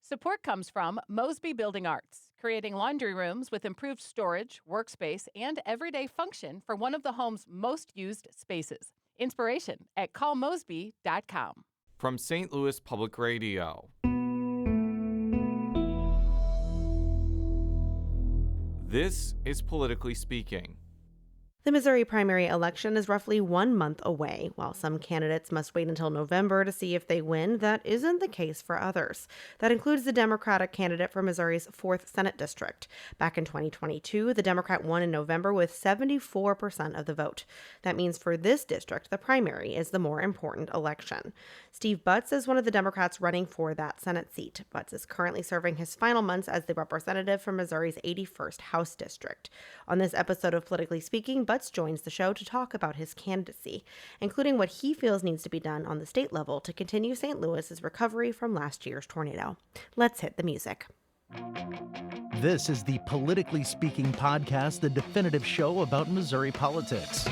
Support comes from Mosby Building Arts, creating laundry rooms with improved storage, workspace, and everyday function for one of the home's most used spaces. Inspiration at callmosby.com. From St. Louis Public Radio. This is Politically Speaking. The Missouri primary election is roughly 1 month away. While some candidates must wait until November to see if they win, that isn't the case for others. That includes the Democratic candidate for Missouri's 4th Senate District. Back in 2022, the Democrat won in November with 74% of the vote. That means for this district, the primary is the more important election. Steve Butz is one of the Democrats running for that Senate seat. Butz is currently serving his final months as the representative from Missouri's 81st House District. On this episode of Politically Speaking, Butz joins the show to talk about his candidacy, including what he feels needs to be done on the state level to continue St. Louis's recovery from last year's tornado. Let's hit the music. This is the Politically Speaking podcast, the definitive show about Missouri politics.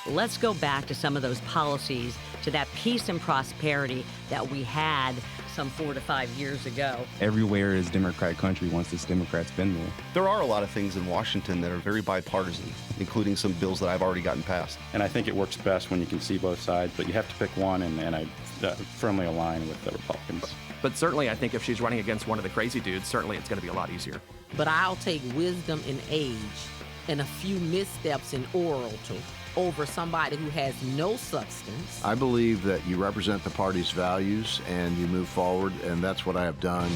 Let's go back to some of those policies, to that peace and prosperity that we had some 4 to 5 years ago. Everywhere is Democrat country once this Democrat's been there. There are a lot of things in Washington that are very bipartisan, including some bills that I've already gotten passed. And I think it works best when you can see both sides, but you have to pick one, and I firmly align with the Republicans. But certainly, I think if she's running against one of the crazy dudes, certainly it's going to be a lot easier. But I'll take wisdom in age and a few missteps in oral over somebody who has no substance. I believe that you represent the party's values and you move forward, and that's what I have done.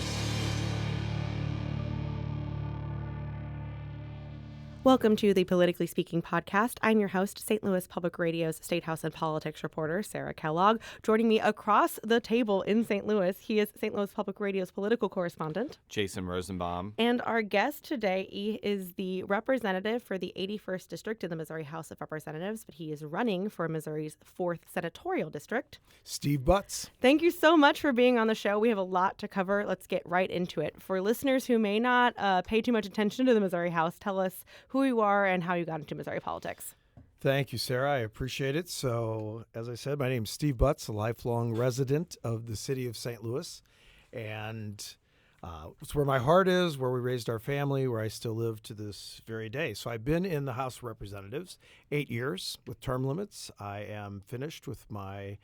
Welcome to the Politically Speaking podcast. I'm your host, St. Louis Public Radio's State House and Politics reporter, Sarah Kellogg. Joining me across the table in St. Louis, he is St. Louis Public Radio's political correspondent, Jason Rosenbaum. And our guest today is the representative for the 81st District in the Missouri House of Representatives, but he is running for Missouri's 4th Senatorial District, Steve Butz. Thank you so much for being on the show. We have a lot to cover. Let's get right into it. For listeners who may not pay too much attention to the Missouri House, tell us who you are and how you got into Missouri politics. Thank you, Sarah. I appreciate it. So, as I said, my name is Steve Butz, a lifelong resident of the city of St. Louis. And it's where my heart is, where we raised our family, where I still live to this very day. So I've been in the House of Representatives 8 years with term limits. I am finished with my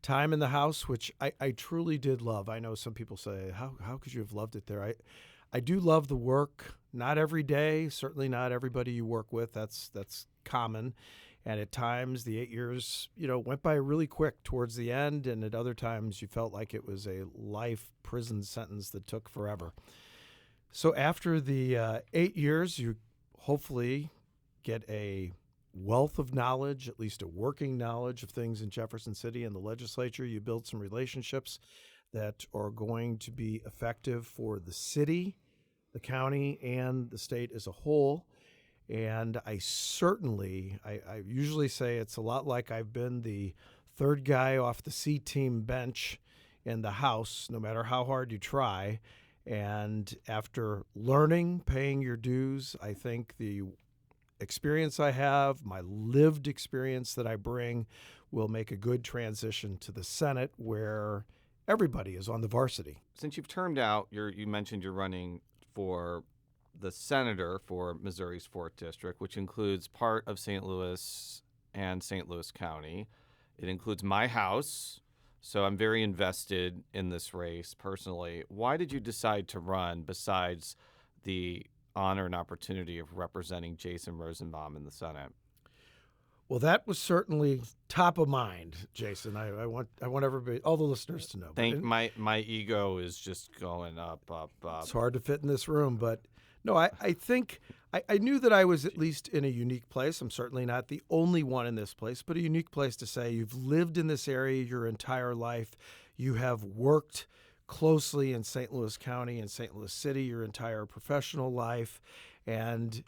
time in the House, which I truly did love. I know some people say, how could you have loved it there? I do love the work, not every day, certainly not everybody you work with. That's common. And at times the 8 years, went by really quick towards the end. And at other times you felt like it was a life prison sentence that took forever. So after the 8 years, you hopefully get a wealth of knowledge, at least a working knowledge of things in Jefferson City and the legislature. You build some relationships that are going to be effective for the city, the county, and the state as a whole. And I usually say it's a lot like I've been the third guy off the C-team bench in the House, no matter how hard you try. And after learning, paying your dues, I think the experience I have, my lived experience that I bring, will make a good transition to the Senate, where everybody is on the varsity. Since you've termed out, you mentioned you're running for the senator for Missouri's 4th District, which includes part of St. Louis and St. Louis County. It includes my house, so I'm very invested in this race personally. Why did you decide to run besides the honor and opportunity of representing Jason Rosenbaum in the Senate? Well, that was certainly top of mind, Jason. I want everybody, all the listeners, to know. My ego is just going up. It's hard to fit in this room, but no, I think I knew that I was at least in a unique place. I'm certainly not the only one in this place, but a unique place to say you've lived in this area your entire life. You have worked closely in St. Louis County and St. Louis City your entire professional life. And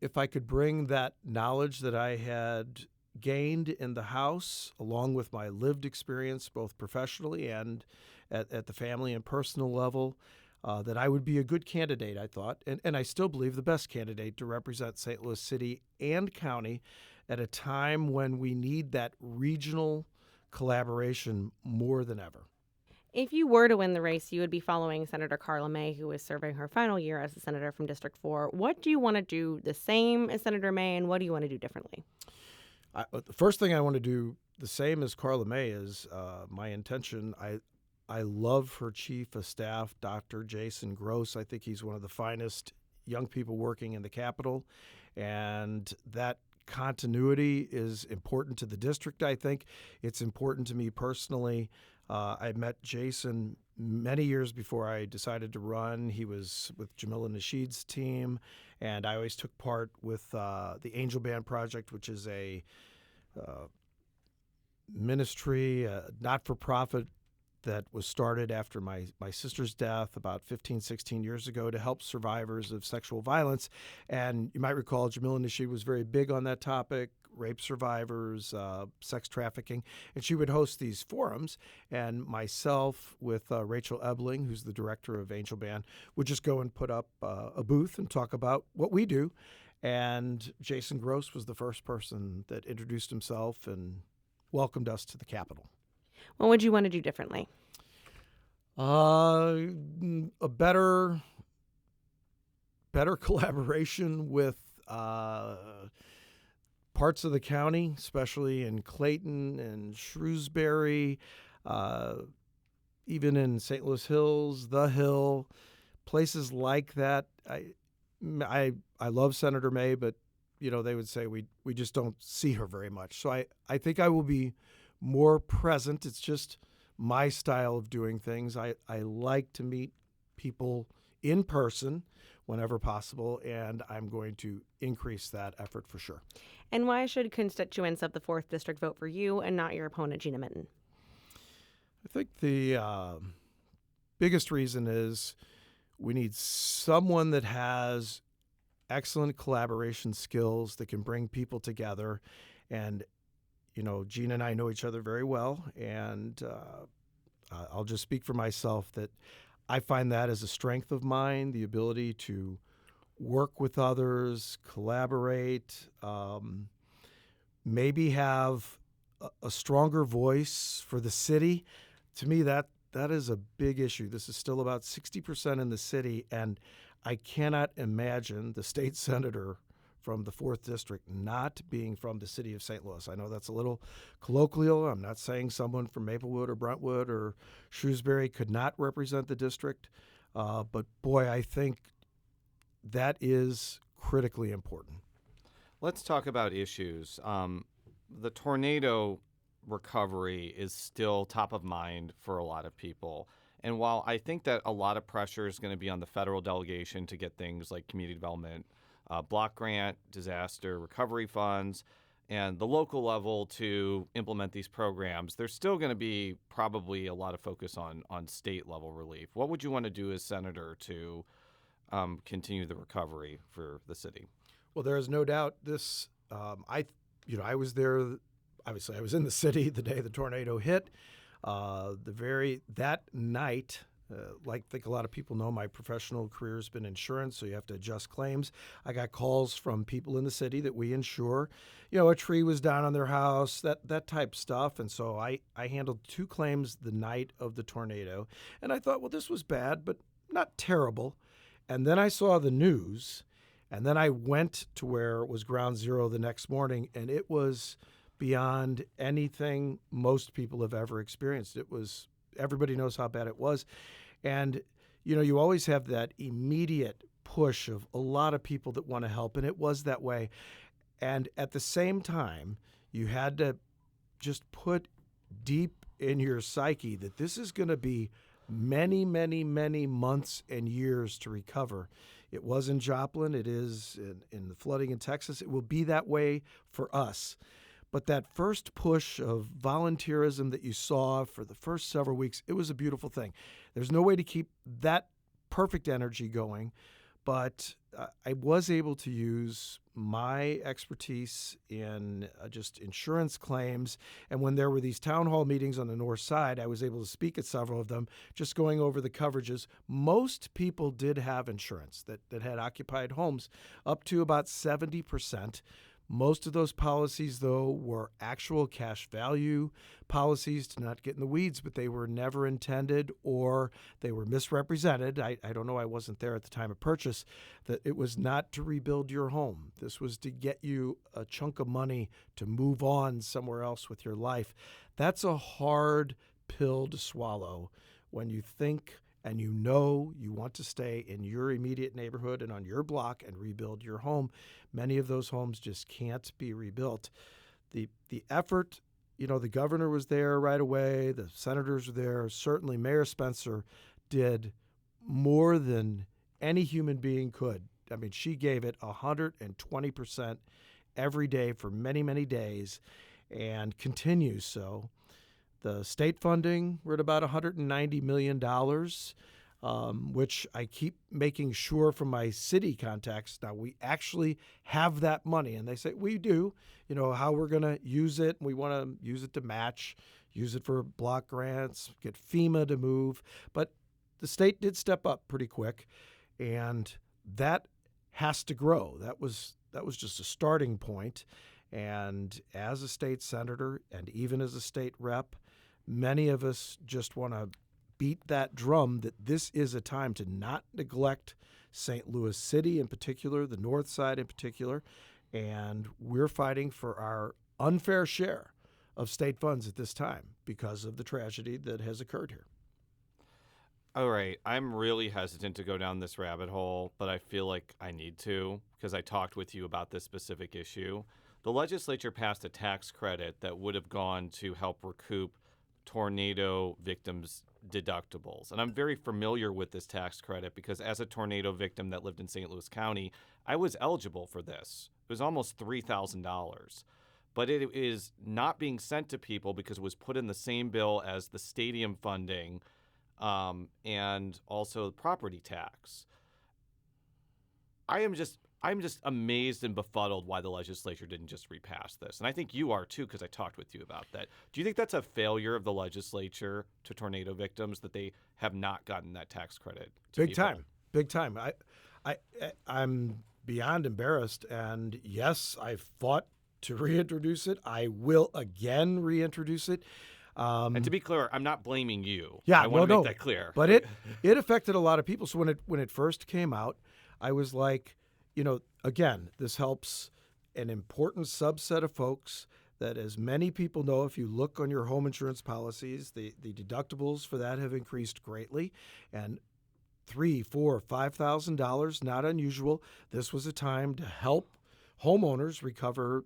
if I could bring that knowledge that I had gained in the House, along with my lived experience, both professionally and at the family and personal level, that I would be a good candidate, I thought, and I still believe the best candidate to represent St. Louis City and County at a time when we need that regional collaboration more than ever. If you were to win the race, you would be following Senator Carla May, who is serving her final year as a senator from District 4. What do you want to do the same as Senator May, and what do you want to do differently? The first thing I want to do the same as Carla May is my intention. I love her chief of staff, Dr. Jason Gross. I think he's one of the finest young people working in the Capitol, and that continuity is important to the district. I think it's important to me personally. I met Jason many years before I decided to run. He was with Jamila Nasheed's team, and I always took part with the Angel Band Project, which is a ministry, not-for-profit that was started after my sister's death about 15, 16 years ago to help survivors of sexual violence. And you might recall Jamila Nasheed was very big on that topic, rape survivors, sex trafficking, and she would host these forums. And myself with Rachel Ebling, who's the director of Angel Band, would just go and put up a booth and talk about what we do. And Jason Gross was the first person that introduced himself and welcomed us to the Capitol. What would you want to do differently? A better collaboration with parts of the county, especially in Clayton and Shrewsbury, even in St. Louis Hills, The Hill, places like that. I love Senator May, but they would say we just don't see her very much. So I think I will be more present. It's just my style of doing things. I like to meet people in person whenever possible, and I'm going to increase that effort for sure. And why should constituents of the 4th District vote for you and not your opponent, Gina Minton? I think the biggest reason is we need someone that has excellent collaboration skills that can bring people together. And Gina and I know each other very well, and I'll just speak for myself that I find that as a strength of mine, the ability to work with others, collaborate, maybe have a stronger voice for the city. To me, that is a big issue. This is still about 60% in the city, and I cannot imagine the state senator from the 4th District not being from the city of St. Louis. I know that's a little colloquial. I'm not saying someone from Maplewood or Brentwood or Shrewsbury could not represent the district, but boy, I think that is critically important. Let's talk about issues. The tornado recovery is still top of mind for a lot of people. And while I think that a lot of pressure is going to be on the federal delegation to get things like community development, block grant, disaster recovery funds, and the local level to implement these programs, there's still going to be probably a lot of focus on state level relief. What would you want to do as senator to continue the recovery for the city? Well, there is no doubt this. I was there. Obviously, I was in the city the day the tornado hit. That night. Like I think a lot of people know, my professional career has been insurance, so you have to adjust claims. I got calls from people in the city that we insure. A tree was down on their house, that type stuff. And so I handled 2 claims the night of the tornado. And I thought, well, this was bad, but not terrible. And then I saw the news, and then I went to where it was ground zero the next morning, and it was beyond anything most people have ever experienced. Everybody knows how bad it was. And, you always have that immediate push of a lot of people that want to help, and it was that way. And at the same time, you had to just put deep in your psyche that this is going to be many, many, many months and years to recover. It was in Joplin. It is in the flooding in Texas. It will be that way for us. But that first push of volunteerism that you saw for the first several weeks, it was a beautiful thing. There's no way to keep that perfect energy going, but I was able to use my expertise in just insurance claims. And when there were these town hall meetings on the north side, I was able to speak at several of them, just going over the coverages. Most people did have insurance that had occupied homes, up to about 70%. Most of those policies, though, were actual cash value policies, to not get in the weeds, but they were never intended, or they were misrepresented. I don't know, I wasn't there at the time of purchase, that it was not to rebuild your home. This was to get you a chunk of money to move on somewhere else with your life. That's a hard pill to swallow when you think and you know you want to stay in your immediate neighborhood and on your block and rebuild your home. Many of those homes just can't be rebuilt. The effort, the governor was there right away, the senators were there. Certainly Mayor Spencer did more than any human being could. I mean, she gave it 120% every day for many, many days, and continues so. The state funding, we're at about $190 million, which I keep making sure from my city contacts. Now, we actually have that money, and they say, we do, how we're going to use it. We want to use it to match, use it for block grants, get FEMA to move. But the state did step up pretty quick, and that has to grow. That was just a starting point. And as a state senator and even as a state rep, many of us just want to beat that drum that this is a time to not neglect St. Louis City in particular, the North Side in particular, and we're fighting for our unfair share of state funds at this time because of the tragedy that has occurred here. All right, I'm really hesitant to go down this rabbit hole, but I feel like I need to because I talked with you about this specific issue. The legislature passed a tax credit that would have gone to help recoup tornado victims' deductibles. And I'm very familiar with this tax credit because as a tornado victim that lived in St. Louis County, I was eligible for this. It was almost $3,000. But it is not being sent to people because it was put in the same bill as the stadium funding and also the property tax. I'm just amazed and befuddled why the legislature didn't just repass this. And I think you are too, because I talked with you about that. Do you think that's a failure of the legislature to tornado victims that they have not gotten that tax credit? Big time. I'm beyond embarrassed. And yes, I fought to reintroduce it. I will again reintroduce it. And to be clear, I'm not blaming you. Yeah, I want to make that clear. But it affected a lot of people. So when it first came out, I was like, again, this helps an important subset of folks that, as many people know, if you look on your home insurance policies, the deductibles for that have increased greatly. And $3,000, $4,000, $5,000, not unusual. This was a time to help homeowners recover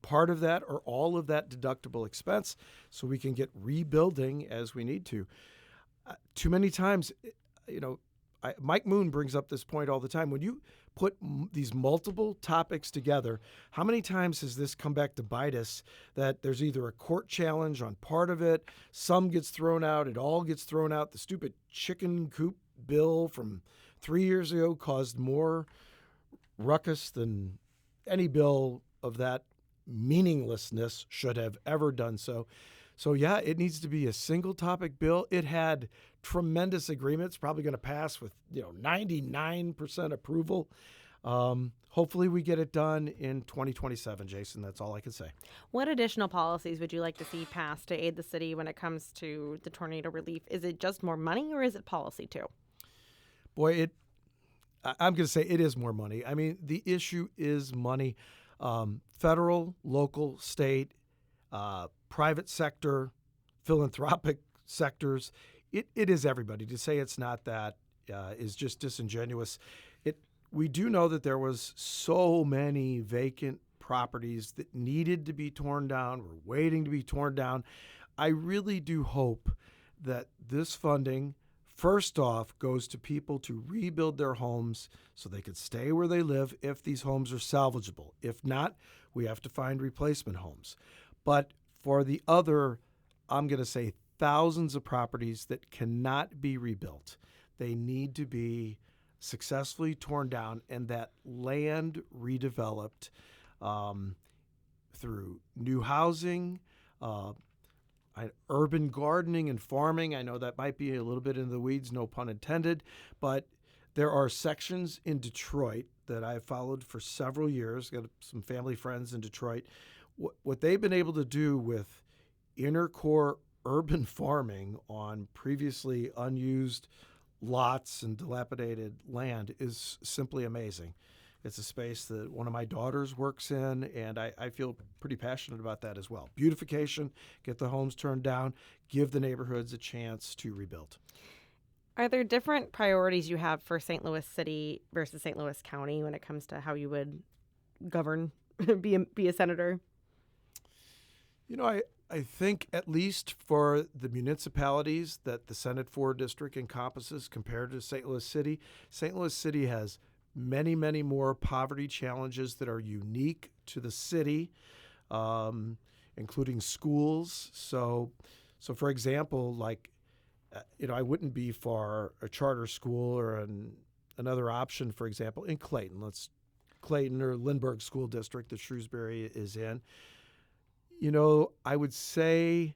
part of that or all of that deductible expense so we can get rebuilding as we need to. Too many times, Mike Moon brings up this point all the time. When you put these multiple topics together, how many times has this come back to bite us that there's either a court challenge on part of it, some gets thrown out, it all gets thrown out. The stupid chicken coop bill from 3 years ago caused more ruckus than any bill of that meaninglessness should have ever done so. So yeah, it needs to be a single topic bill. It had tremendous agreements, probably going to pass with 99% approval. Hopefully we get it done in 2027, Jason. That's all I can say. What additional policies would you like to see passed to aid the city when it comes to the tornado relief? Is it just more money or is it policy too? Boy, I'm going to say it is more money. I mean, the issue is money. Federal, local, state, private sector, philanthropic sectors. It is everybody. To say it's not that is just disingenuous. We do know that there was so many vacant properties that needed to be torn down, were waiting to be torn down. I really do hope that this funding, first off, goes to people to rebuild their homes so they could stay where they live if these homes are salvageable. If not, we have to find replacement homes. But for the other, I'm going to say thousands of properties that cannot be rebuilt, they need to be successfully torn down and that land redeveloped through new housing, urban gardening and farming. I know that might be a little bit in the weeds, no pun intended, but there are sections in Detroit that I've followed for several years. Got some family friends in Detroit. What they've been able to do with inner core urban farming on previously unused lots and dilapidated land is simply amazing. It's a space that one of my daughters works in, and I feel pretty passionate about that as well. Beautification, get the homes turned down, give the neighborhoods a chance to rebuild. Are there different priorities you have for St. Louis City versus St. Louis County when it comes to how you would govern, be a senator? You know, I think at least for the municipalities that the Senate 4 district encompasses compared to St. Louis City has many, many more poverty challenges that are unique to the city, including schools. So for example, like, I wouldn't be for a charter school or another option, for example, in Clayton. Clayton or Lindbergh School District that Shrewsbury is in. I would say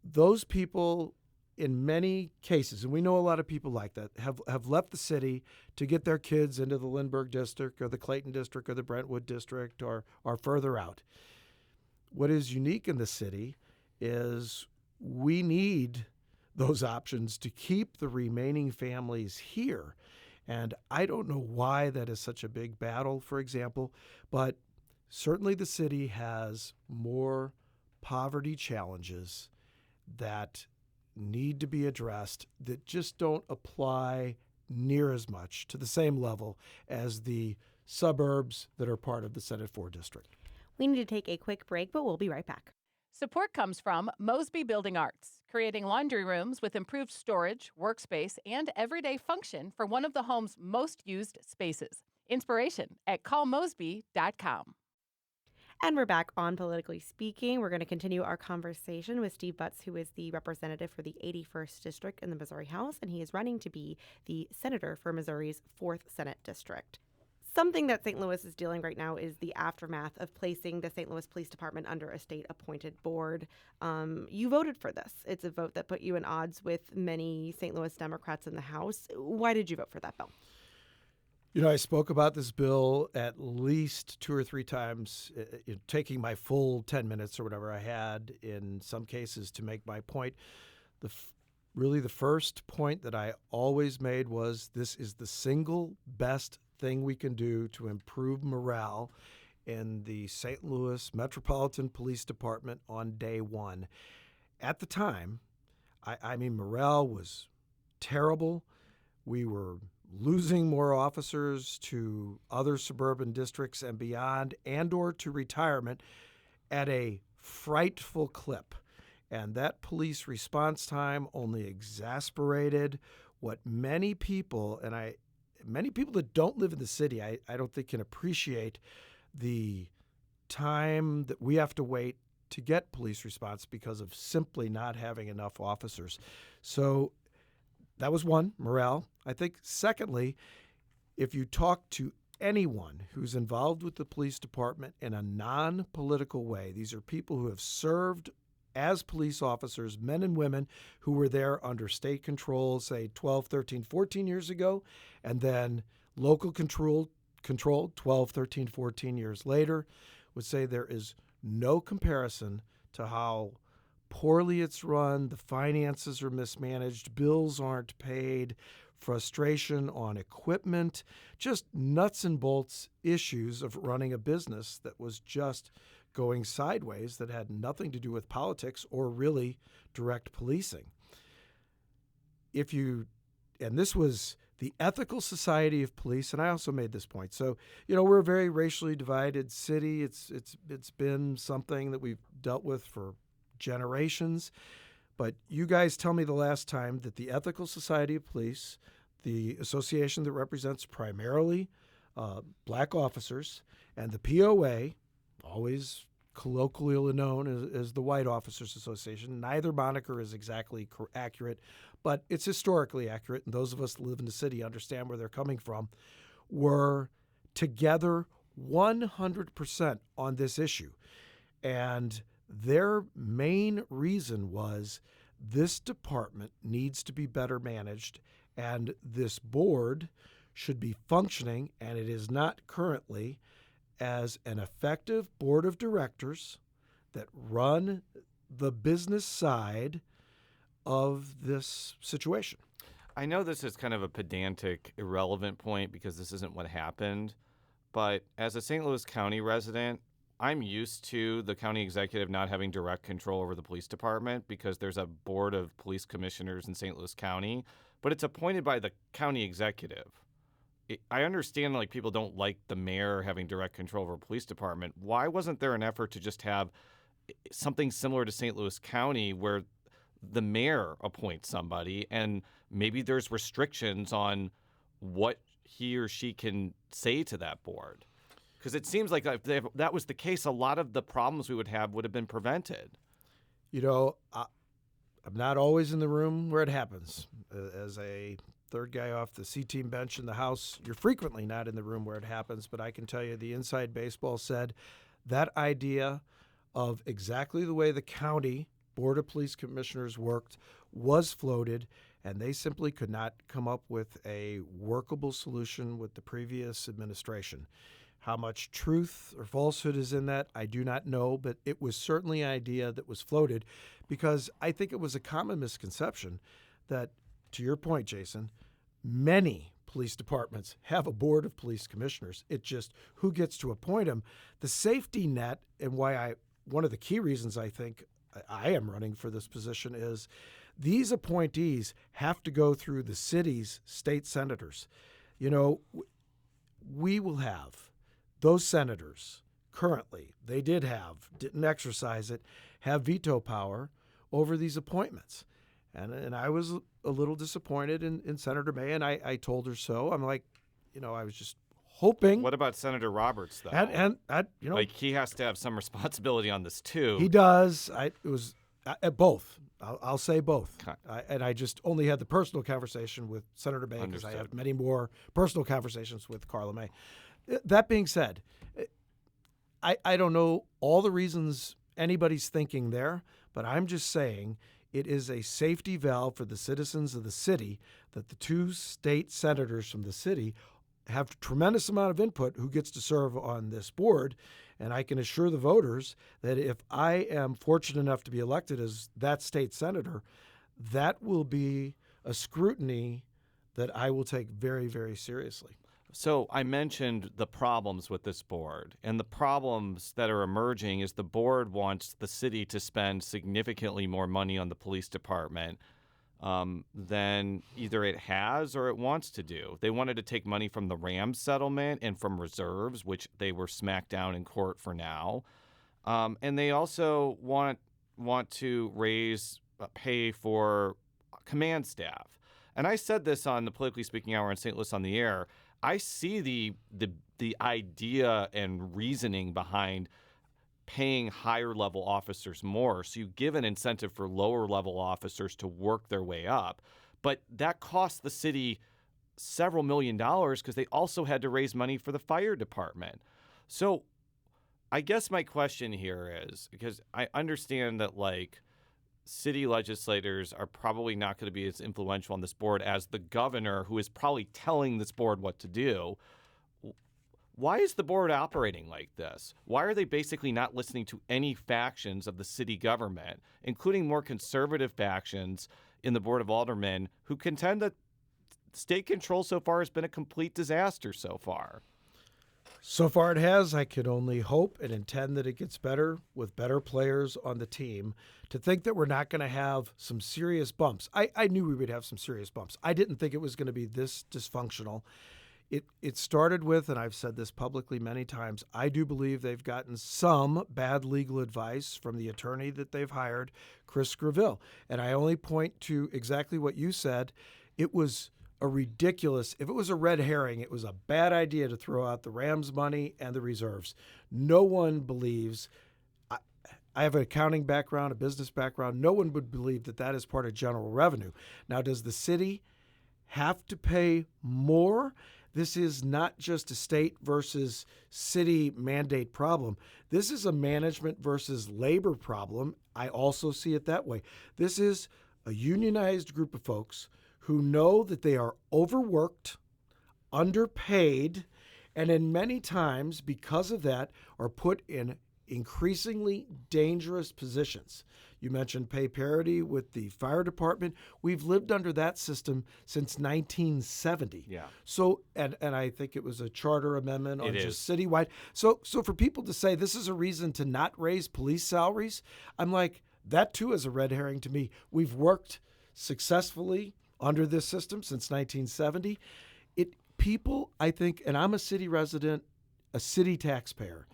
those people in many cases, and we know a lot of people like that, have left the city to get their kids into the Lindbergh District or the Clayton District or the Brentwood District or further out. What is unique in the city is we need those options to keep the remaining families here. And I don't know why that is such a big battle, for example, but certainly the city has more poverty challenges that need to be addressed that just don't apply near as much to the same level as the suburbs that are part of the Senate 4 district. We need to take a quick break, but we'll be right back. Support comes from Mosby Building Arts, creating laundry rooms with improved storage, workspace, and everyday function for one of the home's most used spaces. Inspiration at callmosby.com. And we're back on Politically Speaking. We're going to continue our conversation with Steve Butz, who is the representative for the 81st District in the Missouri House, and he is running to be the senator for Missouri's 4th Senate District. Something that St. Louis is dealing right now is the aftermath of placing the St. Louis Police Department under a state-appointed board. You voted for this. It's a vote that put you in odds with many St. Louis Democrats in the House. Why did you vote for that bill? I spoke about this bill at least 2 or 3 times, taking my full 10 minutes or whatever I had in some cases to make my point. Really the first point that I always made was this is the single best thing we can do to improve morale in the St. Louis Metropolitan Police Department on day one. At the time, I mean, morale was terrible. We were losing more officers to other suburban districts and beyond, and or to retirement at a frightful clip. And that police response time only exasperated what many people, many people that don't live in the city, I don't think can appreciate the time that we have to wait to get police response because of simply not having enough officers. So that was one, morale. I think secondly, if you talk to anyone who's involved with the police department in a non-political way, these are people who have served as police officers, men and women who were there under state control, say 12, 13, 14 years ago, and then local control 12, 13, 14 years later, would say there is no comparison to how poorly it's run, the finances are mismanaged, bills aren't paid, frustration on equipment, just nuts and bolts issues of running a business that was just going sideways that had nothing to do with politics or really direct policing. And this was the Ethical Society of Police, and I also made this point. So, we're a very racially divided city. It's been something that we've dealt with for generations. But you guys tell me the last time that the Ethical Society of Police, the association that represents primarily black officers, and the POA, always colloquially known as the White Officers Association. Neither moniker is exactly accurate, but it's historically accurate, and those of us that live in the city understand where they're coming from, were together 100% on this issue. And their main reason was this department needs to be better managed, and this board should be functioning, and it is not currently, as an effective board of directors that run the business side of this situation. I know this is kind of a pedantic, irrelevant point because this isn't what happened, but as a St. Louis County resident, I'm used to the county executive not having direct control over the police department because there's a board of police commissioners in St. Louis County, but it's appointed by the county executive. I understand like people don't like the mayor having direct control over a police department. Why wasn't there an effort to just have something similar to St. Louis County where the mayor appoints somebody and maybe there's restrictions on what he or she can say to that board? Because it seems like if that was the case, a lot of the problems we would have would have been prevented. You know, I'm not always in the room where it happens. As a third guy off the C-team bench in the House, you're frequently not in the room where it happens, but I can tell you the Inside Baseball said that idea of exactly the way the county Board of Police Commissioners worked was floated, and they simply could not come up with a workable solution with the previous administration. How much truth or falsehood is in that, I do not know, but it was certainly an idea that was floated because I think it was a common misconception that, to your point, Jason, many police departments have a board of police commissioners. It's just who gets to appoint them. The safety net, and one of the key reasons I think I am running for this position is these appointees have to go through the city's state senators. You know, we will have those senators currently, didn't exercise it, have veto power over these appointments. And I was a little disappointed in Senator May, and I told her so. I'm like, I was just hoping. What about Senator Roberts, though? And like he has to have some responsibility on this too. He does. It was both. I'll say both. And I just only had the personal conversation with Senator May because I have many more personal conversations with Carla May. That being said, I don't know all the reasons anybody's thinking there, but I'm just saying it is a safety valve for the citizens of the city that the two state senators from the city have a tremendous amount of input who gets to serve on this board. And I can assure the voters that if I am fortunate enough to be elected as that state senator, that will be a scrutiny that I will take very, very seriously. So I mentioned the problems with this board, and the problems that are emerging is the board wants the city to spend significantly more money on the police department than either it has or it wants to do. They wanted to take money from the Rams settlement and from reserves, which they were smacked down in court for now. And they also want to raise pay for command staff. And I said this on the Politically Speaking Hour in St. Louis on the Air. I see the idea and reasoning behind paying higher level officers more, so you give an incentive for lower level officers to work their way up. But that cost the city several $1 million because they also had to raise money for the fire department. So I guess my question here is, because I understand that city legislators are probably not going to be as influential on this board as the governor, who is probably telling this board what to do. Why is the board operating like this? Why are they basically not listening to any factions of the city government, including more conservative factions in the Board of Aldermen, who contend that state control so far has been a complete disaster so far? So far it has. I can only hope and intend that it gets better with better players on the team. To think that we're not going to have some serious bumps. I knew we would have some serious bumps. I didn't think it was going to be this dysfunctional. It started with, and I've said this publicly many times, I do believe they've gotten some bad legal advice from the attorney that they've hired, Chris Greville. And I only point to exactly what you said. It was if it was a red herring, it was a bad idea to throw out the Rams money and the reserves. No one believes, I have an accounting background, a business background, no one would believe that that is part of general revenue. Now, does the city have to pay more? This is not just a state versus city mandate problem. This is a management versus labor problem. I also see it that way. This is a unionized group of folks who know that they are overworked, underpaid, and in many times, because of that, are put in increasingly dangerous positions. You mentioned pay parity with the fire department. We've lived under that system since 1970. Yeah. So, and I think it was a charter amendment on It just is. citywide. So for people to say this is a reason to not raise police salaries, I'm like, that too is a red herring to me. We've worked successfully under this system since 1970. People, I think, and I'm a city resident, a city taxpayer,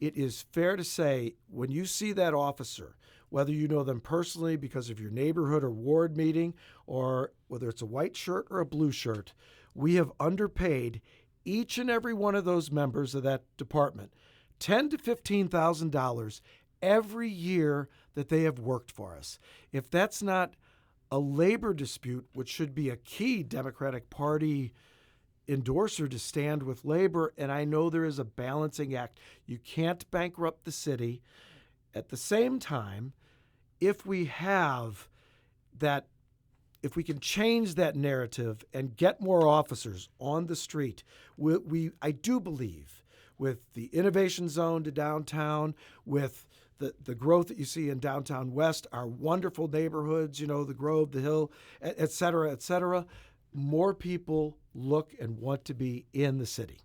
it is fair to say when you see that officer, whether you know them personally because of your neighborhood or ward meeting, or whether it's a white shirt or a blue shirt, we have underpaid each and every one of those members of that department $10,000 to $15,000 every year that they have worked for us. If that's not a labor dispute, which should be a key Democratic Party endorser to stand with labor, and I know there is a balancing act. You can't bankrupt the city. At the same time, if we have that, if we can change that narrative and get more officers on the street, I do believe with the innovation zone to downtown, with the growth that you see in downtown West, our wonderful neighborhoods, the Grove, the Hill, et cetera, more people look and want to be in the city.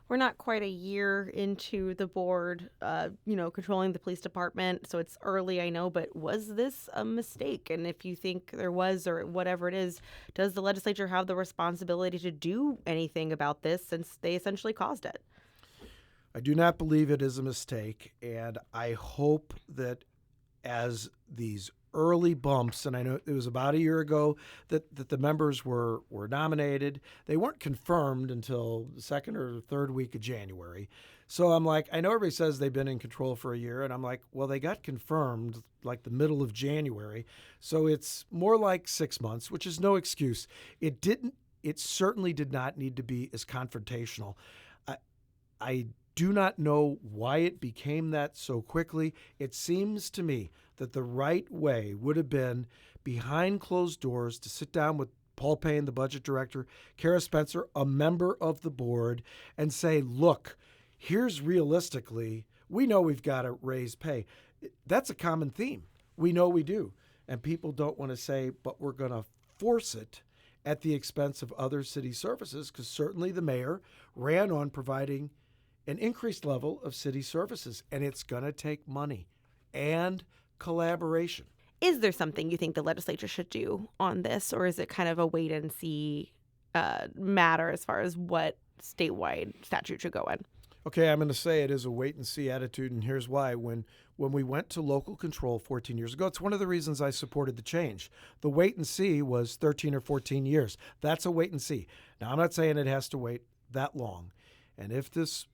We're not quite a year into the board, controlling the police department, so it's early, I know, but was this a mistake? And if you think there was, or whatever it is, does the legislature have the responsibility to do anything about this since they essentially caused it? I do not believe it is a mistake, and I hope that as these early bumps, and I know it was about a year ago that the members were nominated. They weren't confirmed until the second or third week of January. So I'm like, I know everybody says they've been in control for a year, and I'm like, well, they got confirmed like the middle of January. So it's more like 6 months, which is no excuse. It certainly did not need to be as confrontational. I do not know why it became that so quickly. It seems to me that the right way would have been behind closed doors to sit down with Paul Payne, the budget director, Kara Spencer, a member of the board, and say, look, here's realistically, we know we've got to raise pay. That's a common theme. We know we do. And people don't want to say, but we're going to force it at the expense of other city services, because certainly the mayor ran on providing an increased level of city services, and it's going to take money and collaboration. Is there something you think the legislature should do on this, or is it kind of a wait and see matter as far as what statewide statute should go in? Okay, I'm going to say it is a wait and see attitude, and here's why. When we went to local control 14 years ago, it's one of the reasons I supported the change. The wait and see was 13 or 14 years. That's a wait and see. Now, I'm not saying it has to wait that long. And if this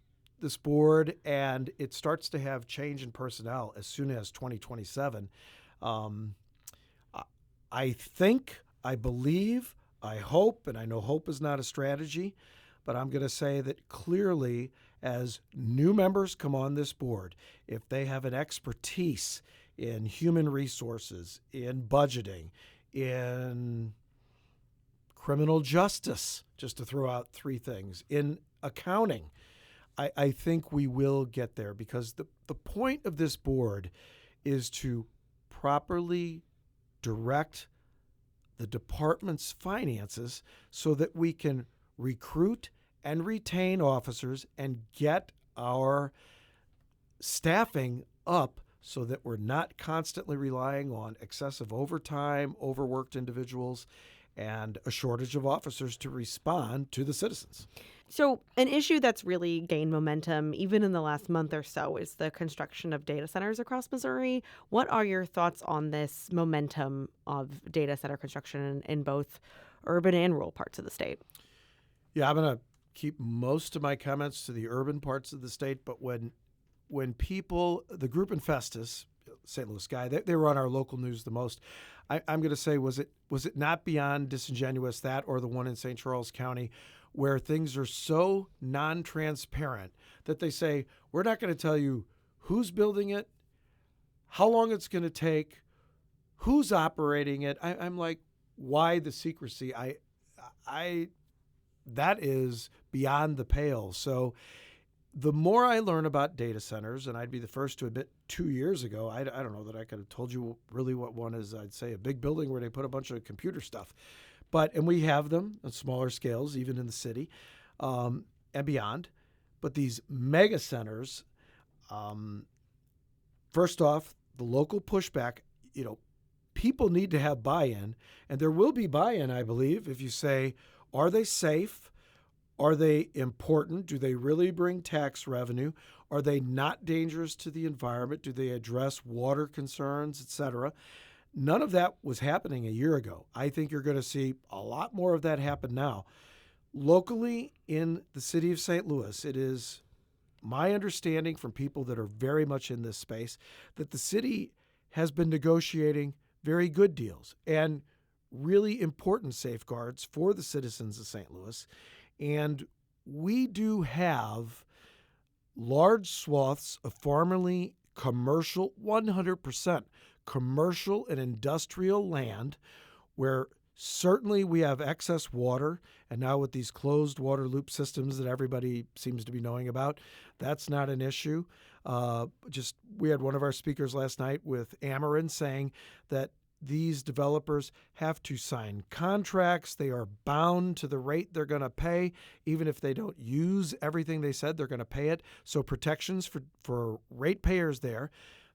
board and it starts to have change in personnel as soon as 2027, I think, I believe, I hope, and I know hope is not a strategy, but I'm going to say that clearly as new members come on this board, if they have an expertise in human resources, in budgeting, in criminal justice, just to throw out three things, in accounting, I think we will get there, because the point of this board is to properly direct the department's finances so that we can recruit and retain officers and get our staffing up so that we're not constantly relying on excessive overtime, overworked individuals, and a shortage of officers to respond to the citizens. So an issue that's really gained momentum, even in the last month or so, is the construction of data centers across Missouri. What are your thoughts on this momentum of data center construction in both urban and rural parts of the state? Yeah, I'm going to keep most of my comments to the urban parts of the state, but when people, the group in Festus, St. Louis guy, they were on our local news the most. I'm going to say, was it not beyond disingenuous, that or the one in St. Charles County, where things are so non-transparent that they say, we're not going to tell you who's building it, how long it's going to take, who's operating it. I'm like, why the secrecy? that is beyond the pale. So the more I learn about data centers, and I'd be the first to admit 2 years ago, I don't know that I could have told you really what one is. I'd say a big building where they put a bunch of computer stuff. And we have them on smaller scales, even in the city and beyond. But these mega centers, first off, the local pushback, people need to have buy-in, and there will be buy-in, I believe, if you say, are they safe? Are they important? Do they really bring tax revenue? Are they not dangerous to the environment? Do they address water concerns, et cetera? None of that was happening a year ago. I think you're going to see a lot more of that happen now. Locally in the city of St. Louis, it is my understanding from people that are very much in this space that the city has been negotiating very good deals and really important safeguards for the citizens of St. Louis. And we do have large swaths of formerly commercial, 100% commercial and industrial land where certainly we have excess water. And now with these closed water loop systems that everybody seems to be knowing about, that's not an issue. We had one of our speakers last night with Ameren saying that these developers have to sign contracts. They are bound to the rate they're going to pay. Even if they don't use everything they said, they're going to pay it. So protections for ratepayers there.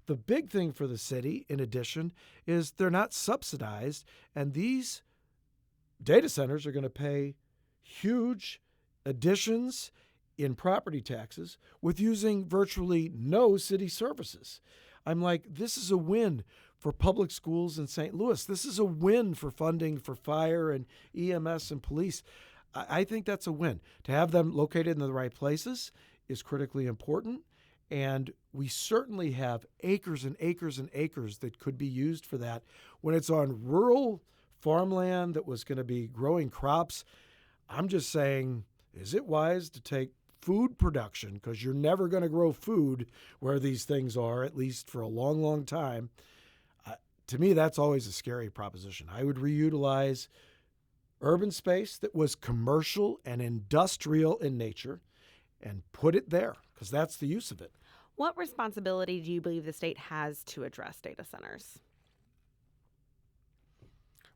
The big thing for the city, in addition, is they're not subsidized. And these data centers are going to pay huge additions in property taxes with using virtually no city services. I'm like, this is a win for public schools in St. Louis. This is a win for funding for fire and EMS and police. I think that's a win. To have them located in the right places is critically important. And we certainly have acres and acres and acres that could be used for that. When it's on rural farmland that was going to be growing crops, I'm just saying, is it wise to take food production, because you're never going to grow food where these things are, at least for a long, long time. To me, that's always a scary proposition. I would reutilize urban space that was commercial and industrial in nature and put it there, because that's the use of it. What responsibility do you believe the state has to address data centers?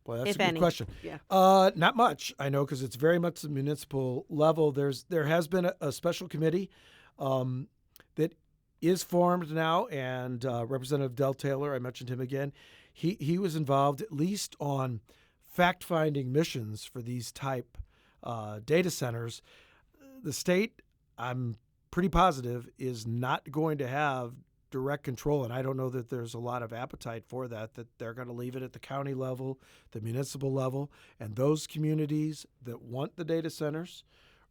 Well, that's if a good any. question. Yeah. Not much, I know, because it's very much the municipal level. There has been a special committee that is formed now, and Representative Del Taylor, I mentioned him again, he was involved at least on fact-finding missions for these type data centers. The state, I'm pretty positive, is not going to have direct control, and I don't know that there's a lot of appetite for that they're going to leave it at the county level, the municipal level, and those communities that want the data centers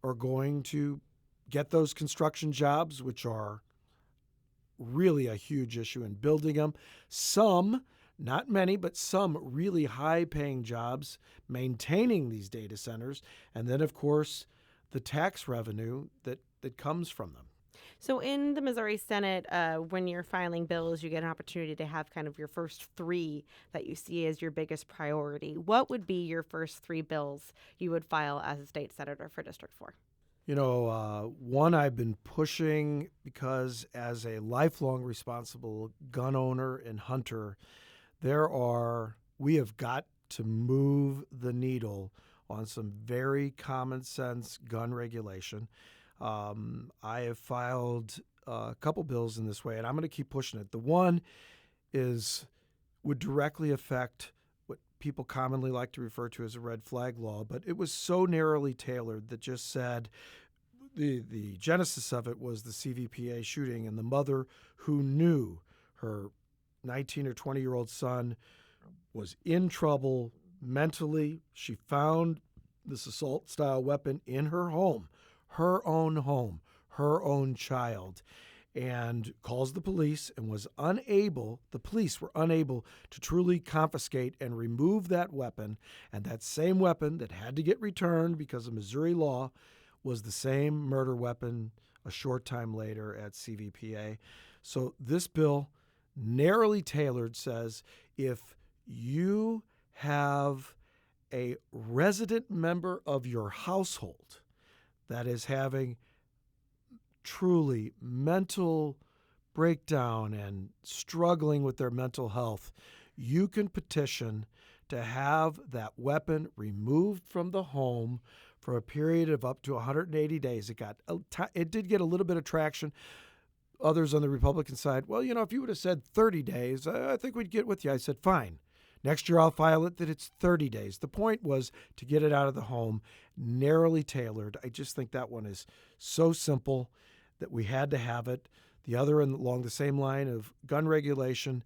are going to get those construction jobs, which are really a huge issue in building them. Some, not many, but some really high-paying jobs maintaining these data centers, and then, of course, the tax revenue that comes from them. So in the Missouri Senate, when you're filing bills, you get an opportunity to have kind of your first three that you see as your biggest priority. What would be your first three bills you would file as a state senator for District 4? One I've been pushing because as a lifelong responsible gun owner and hunter, we have got to move the needle on some very common sense gun regulation. I have filed a couple bills in this way, and I'm going to keep pushing it. The one would directly affect what people commonly like to refer to as a red flag law, but it was so narrowly tailored that just said the genesis of it was the CVPA shooting, and the mother who knew her 19 or 20-year-old son was in trouble mentally. She found this assault-style weapon in her home, her own home, her own child, and calls the police and the police were unable to truly confiscate and remove that weapon. And that same weapon that had to get returned because of Missouri law was the same murder weapon a short time later at CVPA. So this bill, narrowly tailored, says if you have a resident member of your household that is having truly mental breakdown and struggling with their mental health, you can petition to have that weapon removed from the home for a period of up to 180 days. It did get a little bit of traction. Others on the Republican side, well, if you would have said 30 days, I think we'd get with you. I said, fine. Next year I'll file it that it's 30 days. The point was to get it out of the home, narrowly tailored. I just think that one is so simple that we had to have it. The other, along the same line of gun regulation,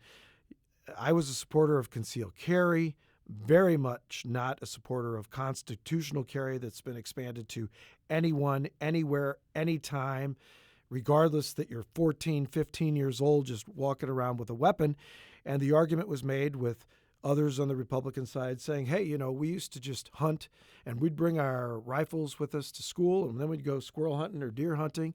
I was a supporter of concealed carry, very much not a supporter of constitutional carry that's been expanded to anyone, anywhere, anytime, regardless that you're 14, 15 years old just walking around with a weapon. And the argument was made with others on the Republican side saying, hey, we used to just hunt and we'd bring our rifles with us to school and then we'd go squirrel hunting or deer hunting.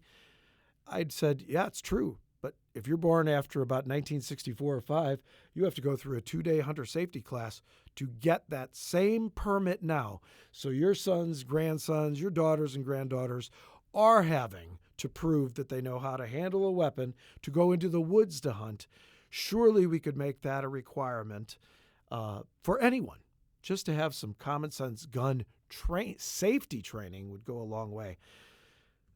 I'd said, yeah, it's true. But if you're born after about 1964 or 5, you have to go through a 2-day hunter safety class to get that same permit now. So your sons, grandsons, your daughters and granddaughters are having to prove that they know how to handle a weapon to go into the woods to hunt. Surely we could make that a requirement for anyone. Just to have some common sense gun safety training would go a long way.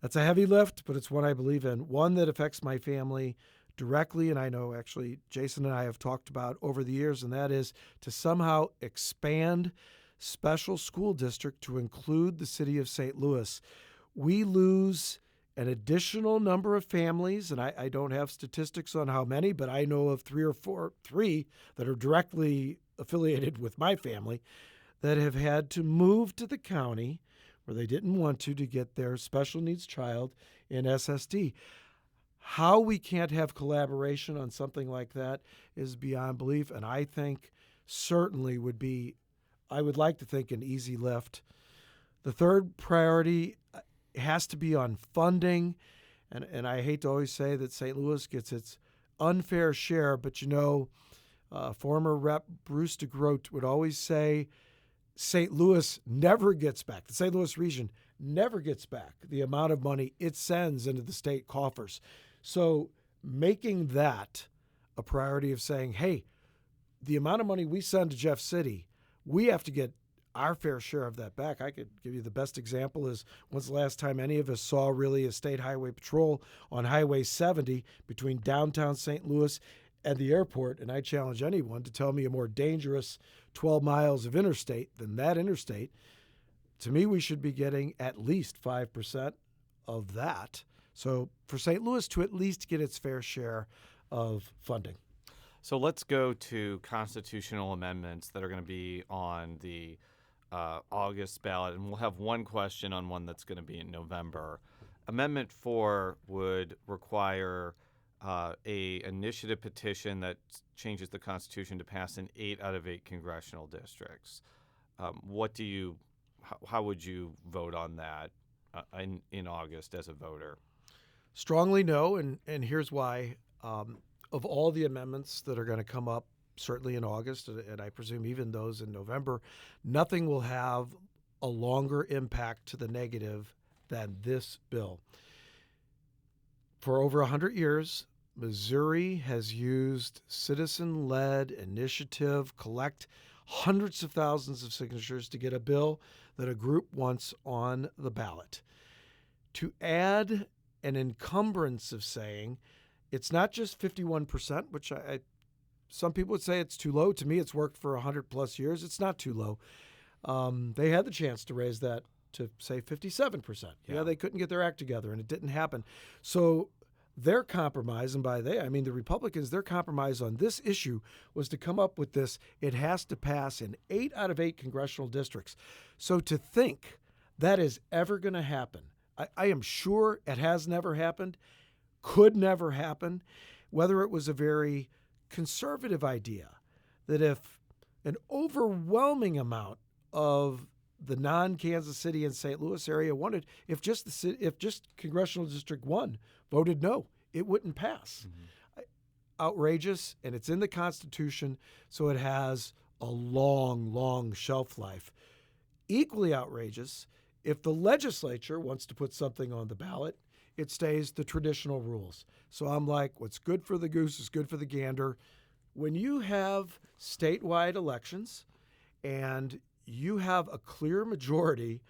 That's a heavy lift, but it's one I believe in, one that affects my family directly, and I know actually Jason and I have talked about over the years, and that is to somehow expand special school district to include the city of St. Louis. We lose an additional number of families, and I don't have statistics on how many, but I know of three that are directly affiliated with my family that have had to move to the county where they didn't want to get their special needs child in SSD. How we can't have collaboration on something like that is beyond belief, and I think certainly I would like to think, an easy lift. The third priority has to be on funding, and I hate to always say that St. Louis gets its unfair share, but former Rep. Bruce DeGroat would always say, St. Louis never gets back, the St. Louis region never gets back the amount of money it sends into the state coffers. So making that a priority of saying, hey, the amount of money we send to Jeff City, we have to get our fair share of that back. I could give you the best example is when's the last time any of us saw really a state highway patrol on Highway 70 between downtown St. Louis and the airport, and I challenge anyone to tell me a more dangerous 12 miles of interstate than that interstate. To me, we should be getting at least 5% of that. So for St. Louis to at least get its fair share of funding. So let's go to constitutional amendments that are going to be on the August ballot, and we'll have one question on one that's going to be in November. Amendment 4 would require a initiative petition that changes the Constitution to pass in 8 out of 8 congressional districts. How would you vote on that in August as a voter? Strongly no, and here's why. Of all the amendments that are going to come up, certainly in August, and I presume even those in November, nothing will have a longer impact to the negative than this bill. For over 100 years, Missouri has used citizen-led initiative, collect hundreds of thousands of signatures to get a bill that a group wants on the ballot. To add an encumbrance of saying it's not just 51%, which some people would say it's too low. To me, it's worked for 100 plus years. It's not too low. They had the chance to raise that to say 57%. Yeah, they couldn't get their act together, and it didn't happen. So their compromise, and by they, I mean the Republicans, their compromise on this issue was to come up with this. It has to pass in 8 out of 8 congressional districts. So to think that is ever going to happen, I am sure it has never happened, could never happen, whether it was a very conservative idea that if an overwhelming amount of the non-Kansas City and St. Louis area wanted, if just Congressional District 1 voted no, it wouldn't pass. Mm-hmm. Outrageous, and it's in the Constitution, so it has a long, long shelf life. Equally outrageous If the legislature wants to put something on the ballot, it stays the traditional rules. So I'm like, what's good for the goose is good for the gander. When you have statewide elections and you have a clear majority,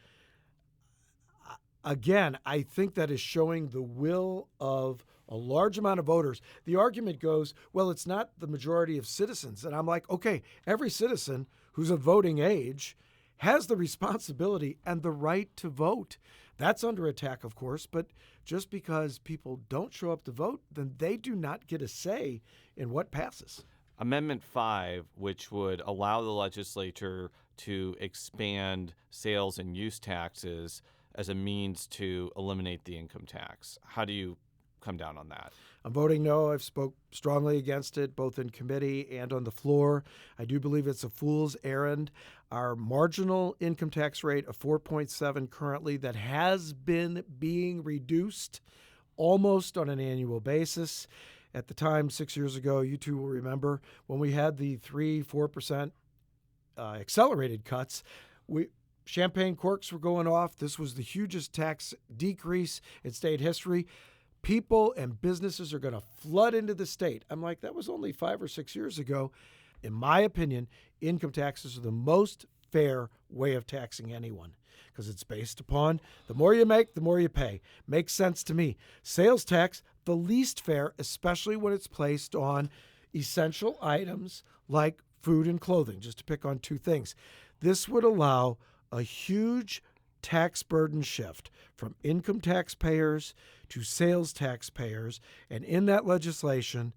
again, I think that is showing the will of a large amount of voters. The argument goes, well, it's not the majority of citizens. And I'm like, okay, every citizen who's of voting age has the responsibility and the right to vote. That's under attack, of course, but just because people don't show up to vote, then they do not get a say in what passes. Amendment 5, which would allow the legislature to expand sales and use taxes as a means to eliminate the income tax. How do you come down on that? I'm voting no. I've spoke strongly against it, both in committee and on the floor. I do believe it's a fool's errand. Our marginal income tax rate of 4.7 currently, that has been being reduced almost on an annual basis. At the time, 6 years ago, you two will remember, when we had the 3-4% accelerated cuts, champagne corks were going off. This was the hugest tax decrease in state history. People and businesses are going to flood into the state. I'm like, that was only 5 or 6 years ago. In my opinion, income taxes are the most fair way of taxing anyone because it's based upon the more you make, the more you pay. Makes sense to me. Sales tax, the least fair, especially when it's placed on essential items like food and clothing, just to pick on two things. This would allow a huge tax burden shift from income taxpayers to sales taxpayers, and in that legislation,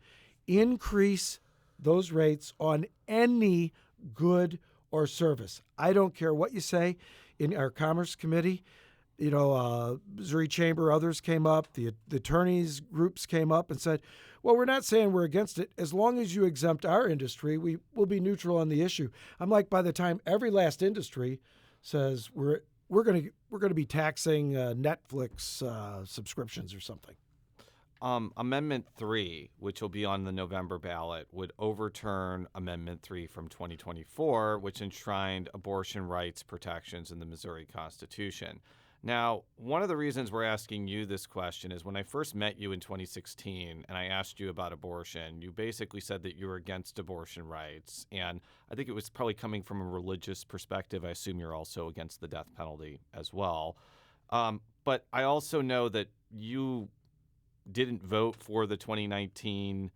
increase those rates on any good or service. I don't care what you say. In our Commerce Committee, Missouri Chamber, others came up, the attorneys groups came up and said, well, we're not saying we're against it. As long as you exempt our industry, we will be neutral on the issue. I'm like, by the time every last industry says we're going to be taxing Netflix subscriptions or something. Amendment 3, which will be on the November ballot, would overturn Amendment 3 from 2024, which enshrined abortion rights protections in the Missouri Constitution. Now, one of the reasons we're asking you this question is when I first met you in 2016 and I asked you about abortion, you basically said that you were against abortion rights. And I think it was probably coming from a religious perspective. I assume you're also against the death penalty as well. But I also know that you didn't vote for the 2019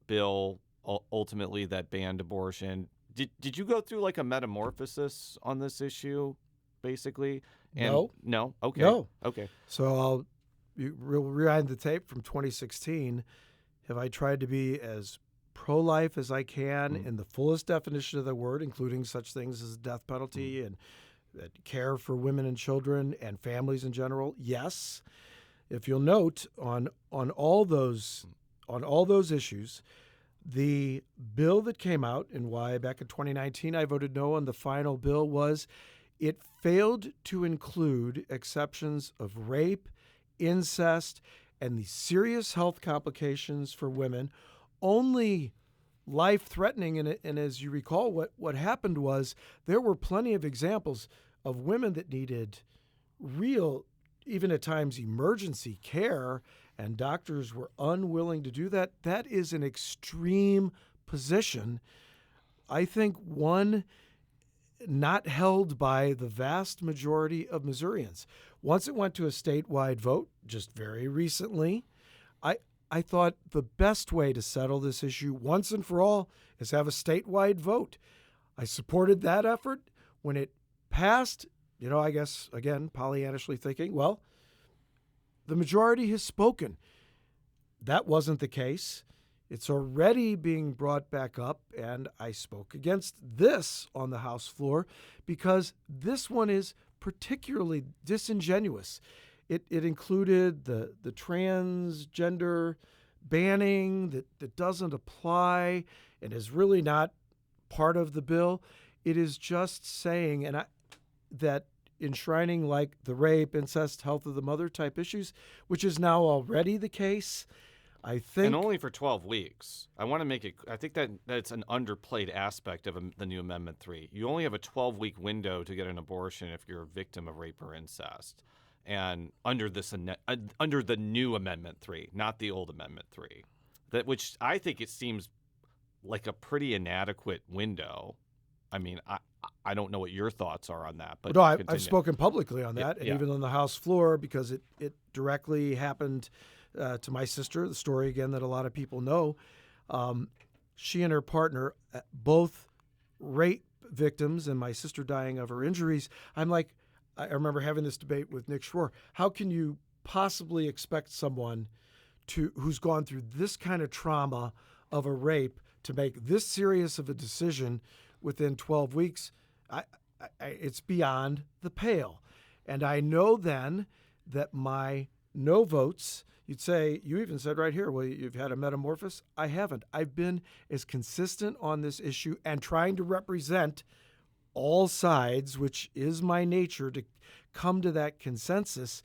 bill ultimately that banned abortion. Did you go through like a metamorphosis on this issue? Basically? And no? Okay. No. Okay. So we'll rewind the tape from 2016. Have I tried to be as pro-life as I can in the fullest definition of the word, including such things as death penalty and care for women and children and families in general? Yes. If you'll note, on all those issues, the bill that came out and why back in 2019 I voted no on the final bill was it failed to include exceptions of rape, incest, and the serious health complications for women, only life-threatening. And as you recall, what happened was there were plenty of examples of women that needed real, even at times, emergency care, and doctors were unwilling to do that. That is an extreme position. I think one not held by the vast majority of Missourians. Once it went to a statewide vote, just very recently, I thought the best way to settle this issue once and for all is have a statewide vote. I supported that effort. When it passed, I guess, again, Pollyannishly thinking, well, the majority has spoken. That wasn't the case. It's already being brought back up, and I spoke against this on the House floor because this one is particularly disingenuous. It included the transgender banning that doesn't apply and is really not part of the bill. It is just saying that enshrining like the rape, incest, health of the mother type issues, which is now already the case. I think, and only for 12 weeks. I want to make it. I think that's an underplayed aspect of the new Amendment 3. You only have a 12-week window to get an abortion if you're a victim of rape or incest, and under the new Amendment 3, not the old Amendment 3, which I think it seems like a pretty inadequate window. I mean, I don't know what your thoughts are on that, but no, I've spoken publicly on that, and even on the House floor, because it directly happened to my sister. The story, again, that a lot of people know. She and her partner, both rape victims, and my sister dying of her injuries. I'm like, I remember having this debate with Nick Schroer. How can you possibly expect someone who's gone through this kind of trauma of a rape to make this serious of a decision within 12 weeks? It's beyond the pale. And I know then that my no votes, you'd say, you even said right here, well, you've had a metamorphosis. I haven't. I've been as consistent on this issue and trying to represent all sides, which is my nature, to come to that consensus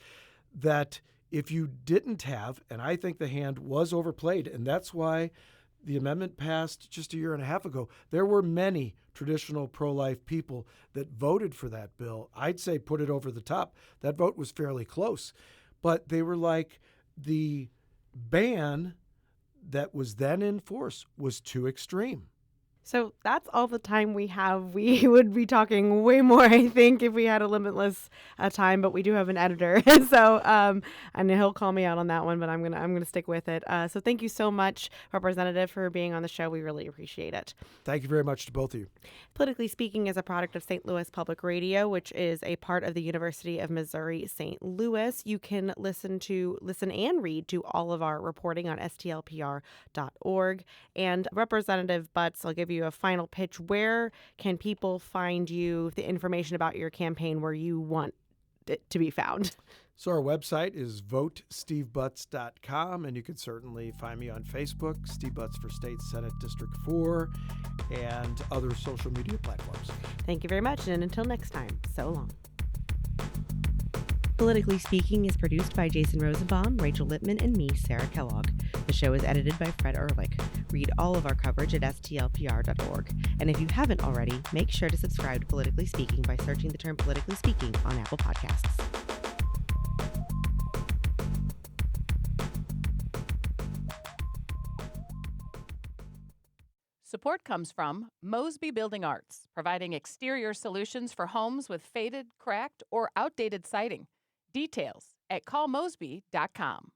that if you didn't have, and I think the hand was overplayed, and that's why the amendment passed just a year and a half ago. There were many traditional pro-life people that voted for that bill. I'd say put it over the top. That vote was fairly close. But they were like, the ban that was then in force was too extreme. So that's all the time we have. We would be talking way more, I think, if we had a limitless time. But we do have an editor, so and he'll call me out on that one. But I'm gonna stick with it. So thank you so much, Representative, for being on the show. We really appreciate it. Thank you very much to both of you. Politically Speaking is a product of St. Louis Public Radio, which is a part of the University of Missouri St. Louis. You can listen and read to all of our reporting on stlpr.org. And Representative Butz, I'll give you a final pitch. Where can people find you, the information about your campaign, where you want it to be found? So our website is votestevebutz.com, and you can certainly find me on Facebook, Steve Butz for State Senate District 4, and other social media platforms. Thank you very much, and until next time, so long. Politically Speaking is produced by Jason Rosenbaum, Rachel Lippman, and me, Sarah Kellogg. The show is edited by Fred Ehrlich. Read all of our coverage at stlpr.org. And if you haven't already, make sure to subscribe to Politically Speaking by searching the term Politically Speaking on Apple Podcasts. Support comes from Mosby Building Arts, providing exterior solutions for homes with faded, cracked, or outdated siding. Details at callmosby.com.